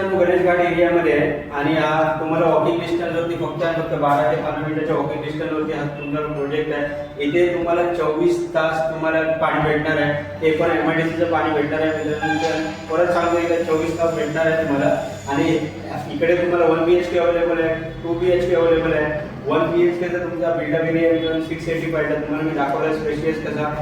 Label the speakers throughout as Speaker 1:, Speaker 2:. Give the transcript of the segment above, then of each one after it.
Speaker 1: मित्रांनो गणेश घाट एरियामध्ये आहे आणि तुम्हाला वॉकिंग डिस्टन्सवरती फक्त आणि फक्त 12 ते 15 मिनिटाच्या वॉकिंग डिस्टन्सवरती हा तुमचा प्रोजेक्ट आहे। इथे तुम्हाला 24 तास तुम्हाला पाणी भेटणार आहे, ते पण एमआयडीसीचं पाणी भेटणार आहे। मित्रांनो परत सांगतो इथे 24 तास भेटणार आहे तुम्हाला। आणि इकडे तुम्हाला 1 BHK अवेलेबल आहे, 2 BHK अवेलेबल आहे। 1 BHK चा तुमचा बिल्डअप एरिया मित्रांनो 685 आहे, तुम्हाला मी दाखवला स्पेशियस कसा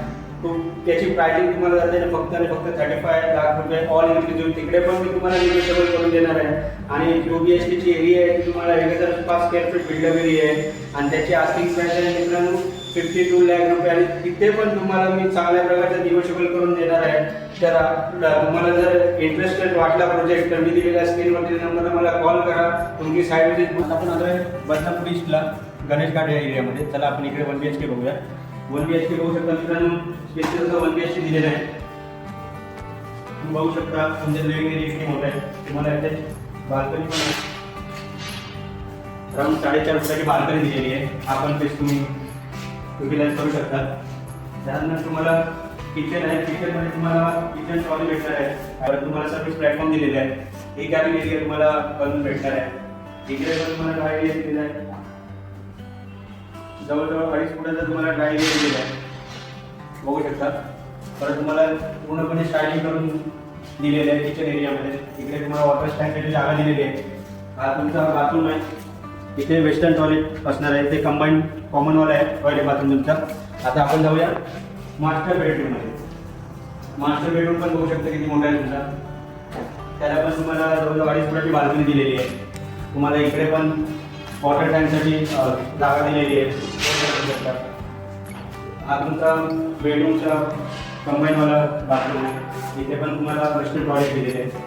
Speaker 1: तो त्याची प्राइसिंग तुम्हाला जाते फक्त आणि फक्त 35 लाख रुपये ऑल इन्क्लुसिव्ह। तिकडे पण मी तुम्हाला निगोशिएबल करून देणार आहे। आणि 2 BHK ची एरिया आहे तुम्हाला 1005 स्क्वेअर फीट बिल्डअप एरिया आहे आणि त्याची आस्किंग प्राइस आहे मित्रांनो 52 लाख रुपये आणि तिथे पण तुम्हाला मी चांगल्या प्रकारचं निगोशिएबल करून देणार आहे। तर तुम्हाला जर इंटरेस्टेड वाटला प्रोजेक्ट तर मी दिलेल्या स्क्रीनवरती नंबरला मला कॉल करा, तुमची साईट व्हिजिट। आपण आलोय बदनापूर ईस्टला गणेश घाट या एरियामध्ये। चला आपण इकडे 1 BHK बघूया। 1 BHK बघू शकता मित्रांनो, स्पेशल 1 BHK दिलेलं आहे। तुम्ही बघू शकता तुमच्या लिव्हिंग एरिया किती मोठा आहे। तुम्हाला याच्यात बाल्कनी पण आहे, अराउंड 4.5 फुटाची बाल्कनी दिलेली आहे। आपण स्पेस तुम्ही युटिलाइज करू शकता। त्यानंतर तुम्हाला किचन आहे, किचनमध्ये तुम्हाला किचन ट्रॉली भेटणार आहे आणि तुम्हाला सर्व्हिस प्लॅटफॉर्म दिलेले आहे। एक कॅबिन एरिया तुम्हाला बनवून भेटणार आहे। इकडे पण तुम्हाला ड्राय एरिया दिलेला आहे, जवळजवळ 2.5 फुटाचा तुम्हाला ड्राय एरिया दिलेला आहे, बघू शकता। परत तुम्हाला पूर्णपणे स्टायलिंग करून दिलेलं आहे किचन एरियामध्ये। इकडे तुम्हाला वॉटर स्टँडची जागा दिलेली आहे। हा तुमचा बाथरूम आहे, इथे वेस्टर्न टॉयलेट असणार आहे, ते कंबाईन कॉमन वॉल आहे टॉयलेट बाथरूम तुमचा। आता आपण जाऊया मास्टर बेडरूममध्ये। मास्टर बेडरूम पण बघू शकता किती मोठा आहे तुमचा। त्याला पण तुम्हाला जवळजवळ 2.5 फुटाची बाल्कनी दिलेली आहे। तुम्हाला इकडे पण वॉटर टँकसाठी जागा दिलेली आहे। हा तुमचा बेडरूमचा कंबाईनवाला बाथरूम आहे, इथे पण तुम्हाला वेस्टर्न टॉयलेट दिलेले आहे।